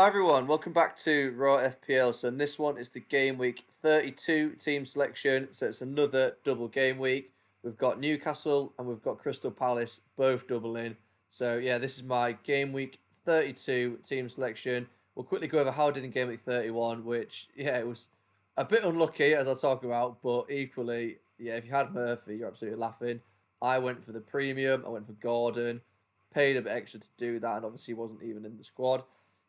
Hi everyone, welcome back to Raw FPL. So in this one is the Game Week 32 team selection. So it's another double game week. We've got Newcastle and we've got Crystal Palace both doubling. So yeah, this is my Game Week 32 team selection. We'll quickly go over how I did in Game Week 31, which yeah, it was a bit unlucky as I'll talk about, but equally, yeah, if you had Murphy, you're absolutely laughing. I went for the premium, I went for Gordon, paid a bit extra to do that, and obviously he wasn't even in the squad.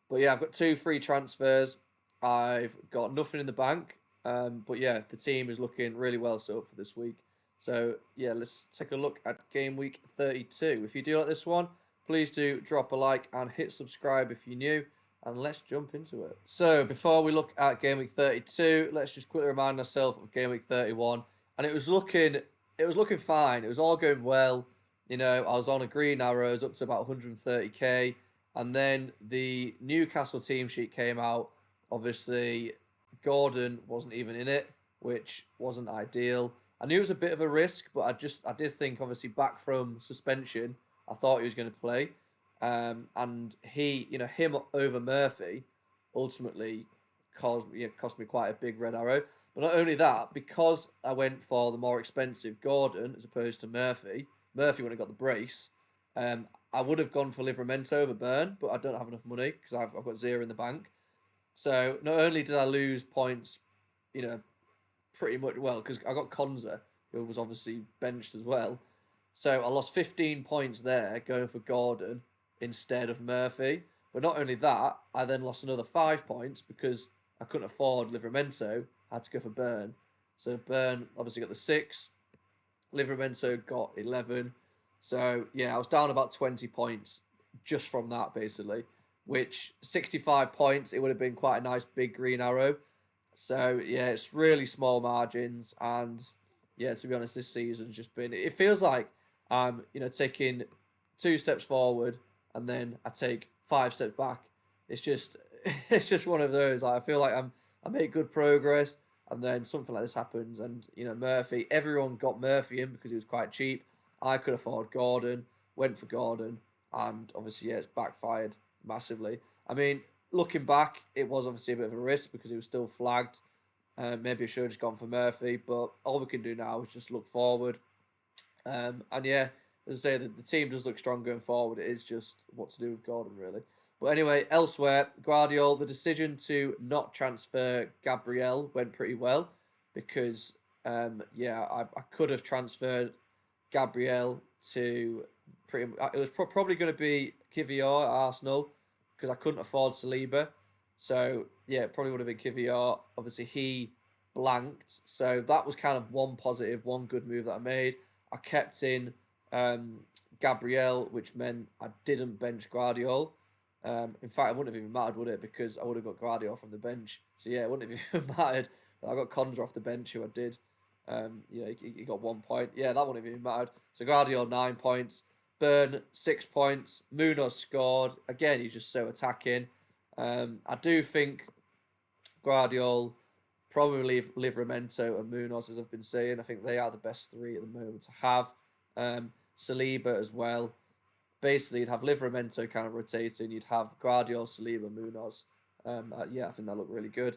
But yeah, I've got 2 free transfers. I've got nothing in the bank. But yeah, the team is looking really well set up for this week. So yeah, let's take a look at Game Week 32. If you do like this one, please do drop a like and hit subscribe if you're new. And let's jump into it. So before we look at Game Week 32, let's just quickly remind ourselves of Game Week 31. And it was looking fine. It was all going well. You know, I was on a green arrows up to about 130k. And then the Newcastle team sheet came out. Obviously, Gordon wasn't even in it, which wasn't ideal. I knew it was a bit of a risk, but I did think, obviously, back from suspension, I thought he was going to play. And him over Murphy ultimately cost me quite a big red arrow. But not only that, because I went for the more expensive Gordon as opposed to Murphy, Murphy wouldn't have got the brace. I would have gone for Livramento over Burn, but I don't have enough money because I've got 0 in the bank. So not only did I lose points, pretty much, well, because I got Konza, who was obviously benched as well. So I lost 15 points there going for Gordon instead of Murphy. But not only that, I then lost another 5 points because I couldn't afford Livramento. I had to go for Burn. So Burn obviously got the 6. Livramento got 11. So, yeah, I was down about 20 points just from that, basically. Which, 65 points, it would have been quite a nice big green arrow. So, yeah, it's really small margins. And, yeah, to be honest, this season's just been... It feels like I'm, taking 2 steps forward and then I take 5 steps back. It's just it's just one of those. Like, I feel like I make good progress and then something like this happens. And, Murphy, everyone got Murphy in because he was quite cheap. I could afford Gordon, went for Gordon, and obviously, yeah, it's backfired massively. I mean, looking back, it was obviously a bit of a risk because he was still flagged. Maybe I should have just gone for Murphy, but all we can do now is just look forward. And yeah, as I say, the team does look strong going forward. It is just what to do with Gordon, really. But anyway, elsewhere, Guardiola, the decision to not transfer Gabriel went pretty well because, I could have transferred Gabriel to it was probably going to be Kivior at Arsenal because I couldn't afford Saliba. So, yeah, it probably would have been Kivior. Obviously, he blanked. So, that was kind of one positive, one good move that I made. I kept in Gabriel, which meant I didn't bench Guardiola. In fact, it wouldn't have even mattered, would it? Because I would have got Guardiola from the bench. So, yeah, it wouldn't have even mattered. I got Conza off the bench, who I did. He got 1 point. Yeah, that wouldn't have even mattered. So Guardiola 9 points, Burn 6 points. Munoz scored again. He's just so attacking. I do think Guardiola probably Livramento and Munoz, as I've been saying. I think they are the best 3 at the moment to have. Saliba as well. Basically, you'd have Livramento kind of rotating. You'd have Guardiola, Saliba, Munoz. I think that looked really good.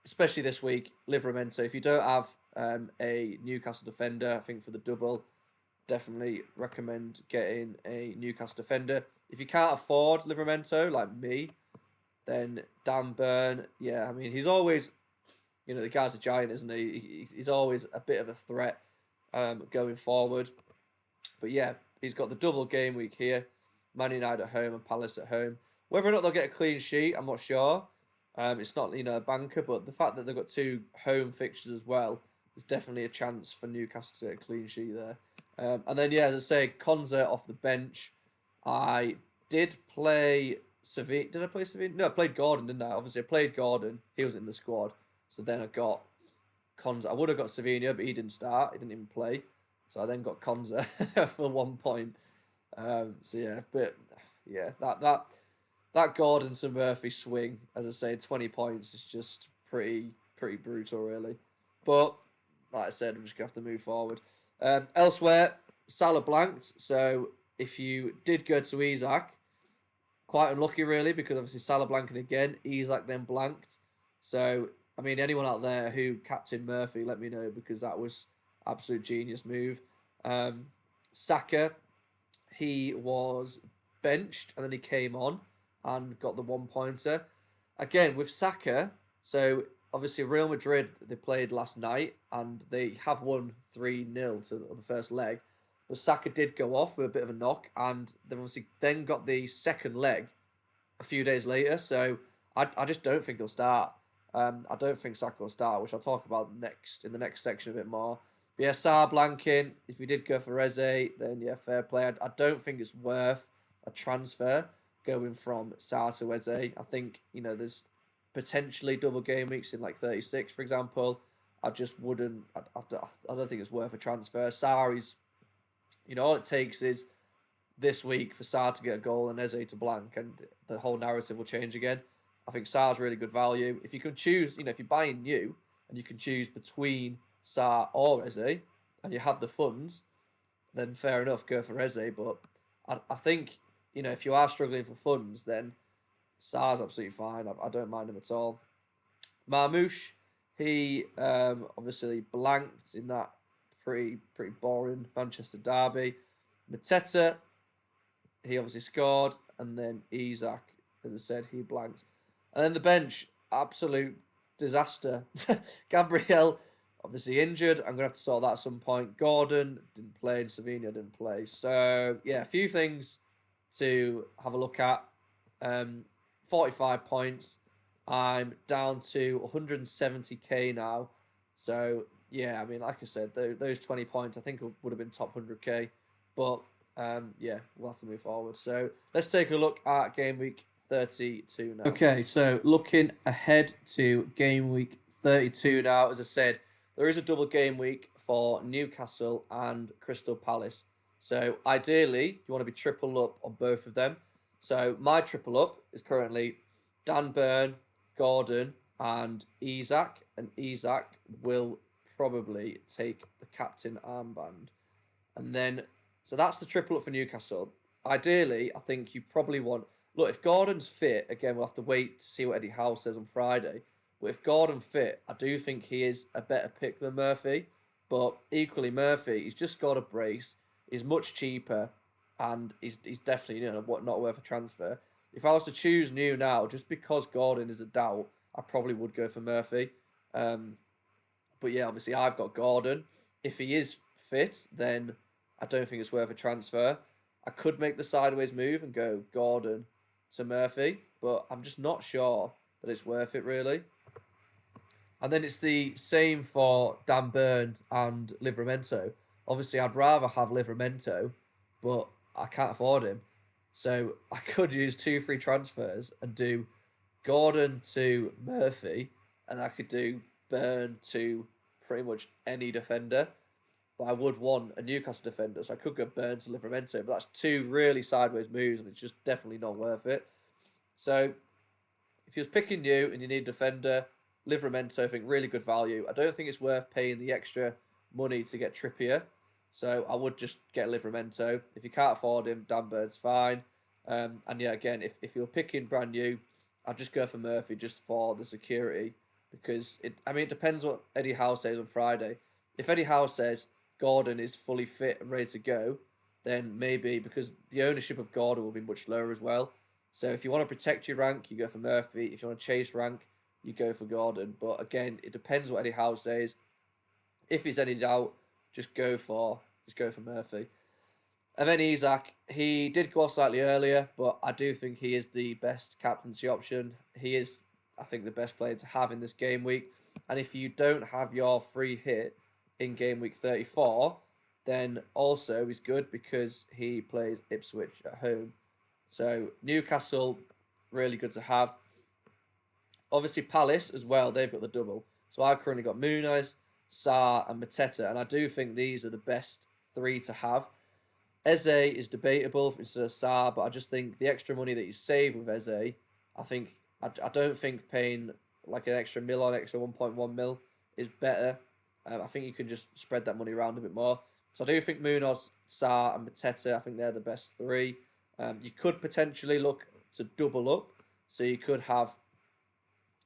Especially this week, Livramento. If you don't have a Newcastle defender, I think for the double, definitely recommend getting a Newcastle defender. If you can't afford Livramento, like me, then Dan Burn, yeah, I mean, he's always, the guy's a giant, isn't he? He's always a bit of a threat going forward. But yeah, he's got the double game week here. Man United at home and Palace at home. Whether or not they'll get a clean sheet, I'm not sure. It's not, a banker, but the fact that they've got 2 home fixtures as well, there's definitely a chance for Newcastle to get a clean sheet there. And then, yeah, as I say, Konza off the bench. I did play Savine. Did I play Savine? No, I played Gordon, didn't I? Obviously, I played Gordon. He was in the squad. So then I got Konza. I would have got Savinho, but he didn't start. He didn't even play. So I then got Konza for 1 point. That Gordon to Murphy swing, as I say, 20 points is just pretty brutal, really. But, like I said, I'm just going to have to move forward. Elsewhere, Salah blanked. So, if you did go to Isaac, quite unlucky really, because obviously Salah blanking again, Isak then blanked. So I mean, anyone out there who captained Murphy, let me know, because that was absolute genius move. Um, Saka, he was benched and then he came on and got the 1 pointer. Again, with Saka, so obviously Real Madrid, they played last night and they have won 3-0 to the first leg. But Saka did go off with a bit of a knock, and they've obviously then got the second leg a few days later. So I just don't think he'll start. I don't think Saka will start, which I'll talk about in the next section a bit more. But yeah, Sarr blanking. If you did go for Eze, then yeah, fair play. I don't think it's worth a transfer going from Sarr to Eze. I think, there's potentially double game weeks in like 36, for example. I just wouldn't. I don't think it's worth a transfer. Sarr is, all it takes is this week for Sarr to get a goal and Eze to blank, and the whole narrative will change again. I think Sarr's really good value. If you can choose, if you're buying new and you can choose between Sarr or Eze and you have the funds, then fair enough, go for Eze. But I think, if you are struggling for funds, then Sarr's absolutely fine. I don't mind him at all. Marmoush, he obviously blanked in that pretty boring Manchester derby. Mateta, he obviously scored, and then Isak, as I said, he blanked. And then the bench, absolute disaster. Gabriel, obviously injured. I'm going to have to sort that at some point. Gordon didn't play, and Savinho didn't play. So, yeah, a few things to have a look at. 45 points. I'm down to 170k now. So, yeah, I mean, like I said, those 20 points, I think would have been top 100k. But, yeah, we'll have to move forward. So, let's take a look at game week 32 now. Okay, so looking ahead to game week 32 now, as I said, there is a double game week for Newcastle and Crystal Palace. So ideally, you want to be triple up on both of them. So my triple up is currently Dan Burn, Gordon, and Isak. And Isak will probably take the captain armband. And then, so that's the triple up for Newcastle. Ideally, I think you probably want... Look, if Gordon's fit, again, we'll have to wait to see what Eddie Howe says on Friday. But if Gordon's fit, I do think he is a better pick than Murphy. But equally, Murphy, he's just got a brace. He's much cheaper. And he's definitely not worth a transfer. If I was to choose new now, just because Gordon is a doubt, I probably would go for Murphy. But yeah, obviously, I've got Gordon. If he is fit, then I don't think it's worth a transfer. I could make the sideways move and go Gordon to Murphy, but I'm just not sure that it's worth it, really. And then it's the same for Dan Burn and Livramento. Obviously, I'd rather have Livramento, but I can't afford him. So I could use 2 free transfers and do Gordon to Murphy, and I could do Burn to pretty much any defender. But I would want a Newcastle defender, so I could go Burn to Livramento, but that's 2 really sideways moves, and it's just definitely not worth it. So, if you was picking new and you need a defender, Livramento, I think, really good value. I don't think it's worth paying the extra money to get Trippier, so I would just get Livramento. If you can't afford him, Dan Burn's fine. And yeah, again, if you're picking brand new, I'd just go for Murphy just for the security, because it depends what Eddie Howe says on Friday. If Eddie Howe says Gordon is fully fit and ready to go, then maybe, because the ownership of Gordon will be much lower as well. So if you want to protect your rank, you go for Murphy. If you want to chase rank, you go for Gordon. But again, it depends what Eddie Howe says. If there's any doubt, just go for Murphy. And then Isak, he did go off slightly earlier, but I do think he is the best captaincy option. He is, I think, the best player to have in this game week. And if you don't have your free hit in game week 34, then also he's good because he plays Ipswich at home. So Newcastle, really good to have. Obviously Palace as well, they've got the double. So I've currently got Muniz, Sarr and Mateta, and I do think these are the best 3 to have. Eze is debatable instead of Sarr, but I just think the extra money that you save with Eze, I don't think paying like an extra mil on extra 1.1 mil is better. I think you can just spread that money around a bit more. So I do think Munoz, Sarr and Mateta, I think they're the best 3. You could potentially look to double up. So you could have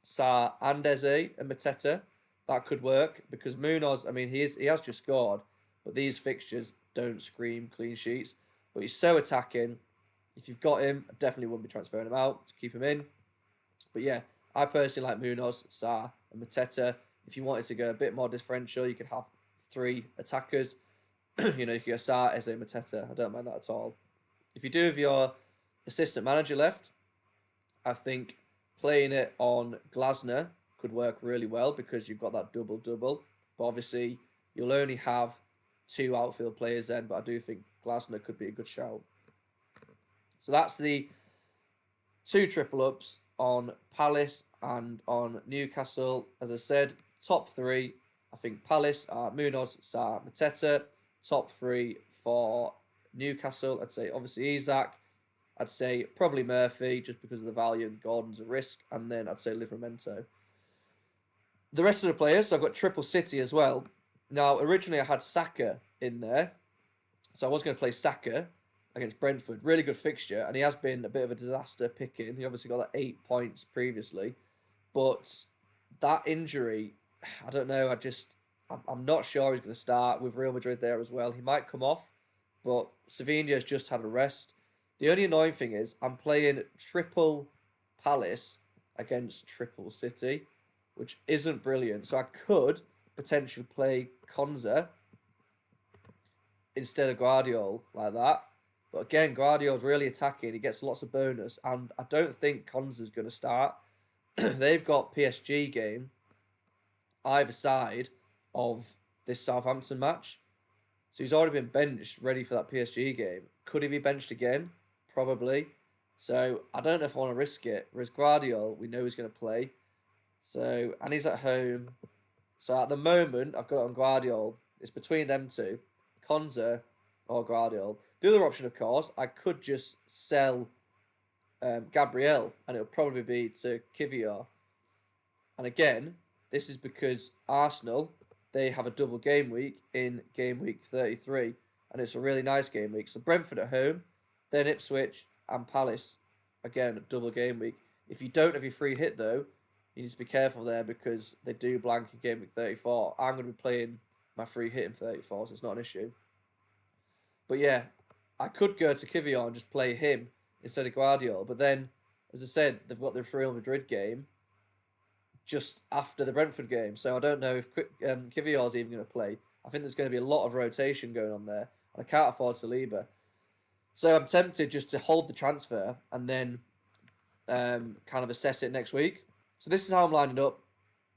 Sa and Eze and Mateta. That could work because Munoz, I mean, he has just scored, but these fixtures don't scream clean sheets. But he's so attacking. If you've got him, I definitely wouldn't be transferring him out. Keep him in. But yeah, I personally like Munoz, Sa, and Mateta. If you wanted to go a bit more differential, you could have 3 attackers. You know, you could go Sa, Eze, Mateta. I don't mind that at all. If you do have your assistant manager left, I think playing it on Glasner could work really well because you've got that double-double. But obviously, you'll only have 2 outfield players then, but I do think Glasner could be a good shout. So that's the 2 triple-ups on Palace and on Newcastle. As I said, top 3, I think Palace are Munoz, Sa, Mateta. Top 3 for Newcastle, I'd say obviously Isak. I'd say probably Murphy, just because of the value, and Gordon's a risk. And then I'd say Livramento. The rest of the players, so I've got Triple City as well. Now, originally I had Saka in there. So I was going to play Saka against Brentford. Really good fixture. And he has been a bit of a disaster picking. He obviously got that 8 points previously. But that injury, I don't know. I'm not sure he's going to start with Real Madrid there as well. He might come off. But Sevilla has just had a rest. The only annoying thing is I'm playing Triple Palace against Triple City, which isn't brilliant. So I could potentially play Konza instead of Guardiola like that. But again, Guardiola's really attacking. He gets lots of bonus. And I don't think Konza's going to start. They've got PSG game either side of this Southampton match. So he's already been benched, ready for that PSG game. Could he be benched again? Probably. So I don't know if I want to risk it. Whereas Guardiola, we know he's going to play. So, and he's at home. So at the moment, I've got it on Guardiola. It's between them two, Konza or Guardiola. The other option, of course, I could just sell Gabriel, and it would probably be to Kivior. And again, this is because Arsenal, they have a double game week in game week 33, and it's a really nice game week. So Brentford at home, then Ipswich and Palace, again, a double game week. If you don't have your free hit, though, you need to be careful there because they do blank in game week 34. I'm going to be playing my free hit in 34, so it's not an issue. But yeah, I could go to Kivior and just play him instead of Guardiola. But then, as I said, they've got the Real Madrid game just after the Brentford game. So I don't know if Kivior's even going to play. I think there's going to be a lot of rotation going on there. And I can't afford Saliba. So I'm tempted just to hold the transfer and then kind of assess it next week. So this is how I'm lining up.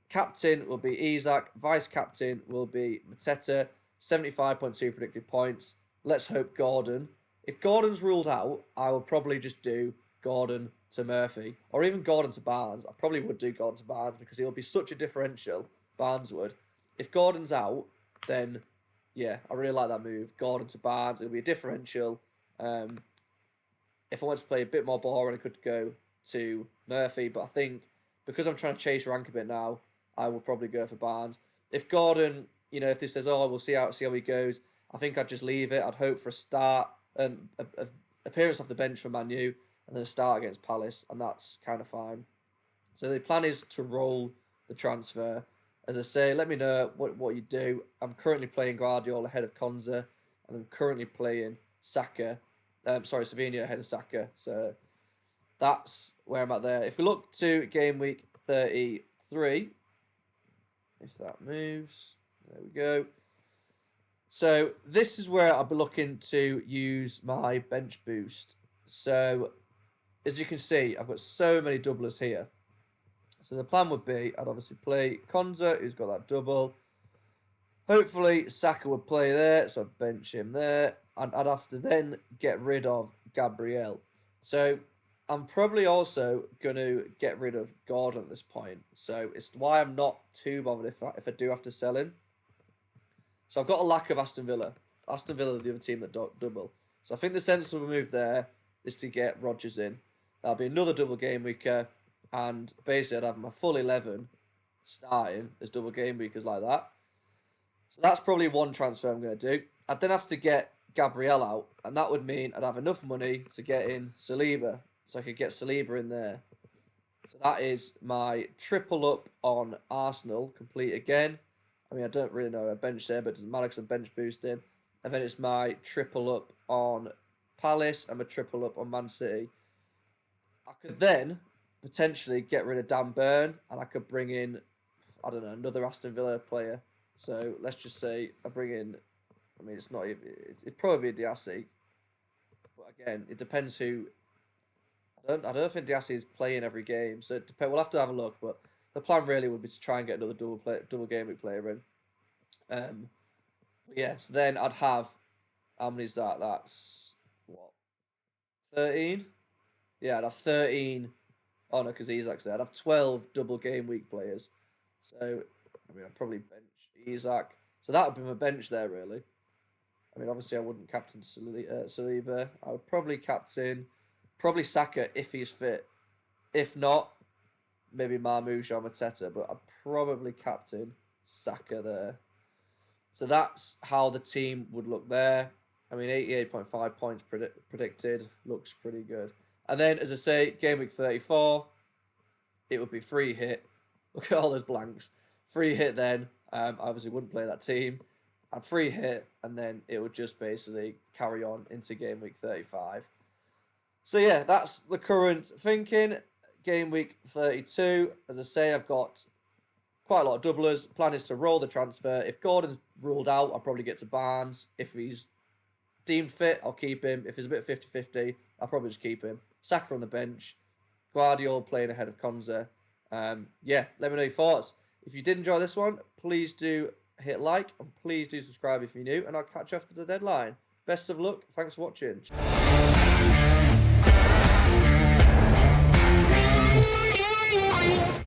Captain will be Isak. Vice captain will be Mateta. 75.2 predicted points. Let's hope Gordon. If Gordon's ruled out, I will probably just do Gordon to Murphy. Or even Gordon to Barnes. I probably would do Gordon to Barnes because he'll be such a differential. Barnes would. If Gordon's out, then yeah, I really like that move. Gordon to Barnes. It'll be a differential. If I want to play a bit more boring, I could go to Murphy. But I think because I'm trying to chase rank a bit now, I will probably go for Barnes. If Gordon, if this says, we'll see how he goes, I think I'd just leave it. I'd hope for a start, a appearance off the bench for Man U, and then a start against Palace, and that's kind of fine. So the plan is to roll the transfer. As I say, let me know what you do. I'm currently playing Guardiola ahead of Konza, and I'm currently playing Saka. Sevilla ahead of Saka. So that's where I'm at there. If we look to game week 33, if that moves, there we go. So this is where I'll be looking to use my bench boost. So as you can see, I've got so many doublers here. So the plan would be I'd obviously play Konza, who's got that double. Hopefully Saka would play there, so I'd bench him there. And I'd have to then get rid of Gabriel. So I'm probably also going to get rid of Gordon at this point. So it's why I'm not too bothered if I do have to sell him. So I've got a lack of Aston Villa. Aston Villa are the other team that double. So I think the sensible move there is to get Rodgers in. That'll be another double game weeker. And basically I'd have my full 11 starting as double game weekers like that. So that's probably one transfer I'm going to do. I'd then have to get Gabriel out. And that would mean I'd have enough money to get in Saliba. so I could get Saliba in there. So that is my triple up on Arsenal, complete again. I mean, I don't really know a bench there, but it doesn't matter because I'm bench boosting. And then it's my triple up on Palace and my triple up on Man City. I could then potentially get rid of Dan Burn and I could bring in, I don't know, another Aston Villa player. So let's just say I bring in, I mean, it's not even, it'd probably be Diassi. But again, it depends who. I don't think Diassi is playing every game, so we'll have to have a look. But the plan really would be to try and get another double game week player in. Yeah, so then I'd have, how many is that? That's what, 13? Yeah, I'd have 13. Oh no, because Isak's there. I'd have 12 double game week players. So I mean, I'd probably bench Isak. So that would be my bench there, really. I mean, obviously I wouldn't captain Saliba. I would probably captain. Probably Saka if he's fit. If not, maybe Marmoush or Mateta, but I'd probably captain Saka there. So that's how the team would look there. I mean, 88.5 points predicted. Looks pretty good. And then, as I say, game week 34, it would be free hit. Look at all those blanks. Free hit then. I obviously wouldn't play that team. And free hit, and then it would just basically carry on into game week 35. So yeah, that's the current thinking. Game week 32. As I say, I've got quite a lot of doublers. Plan is to roll the transfer. If Gordon's ruled out, I'll probably get to Barnes. If he's deemed fit, I'll keep him. If he's a bit 50-50, I'll probably just keep him. Saka on the bench. Guardiola playing ahead of Konza. Yeah, let me know your thoughts. If you did enjoy this one, please do hit like and please do subscribe if you're new, and I'll catch you after the deadline. Best of luck. Thanks for watching.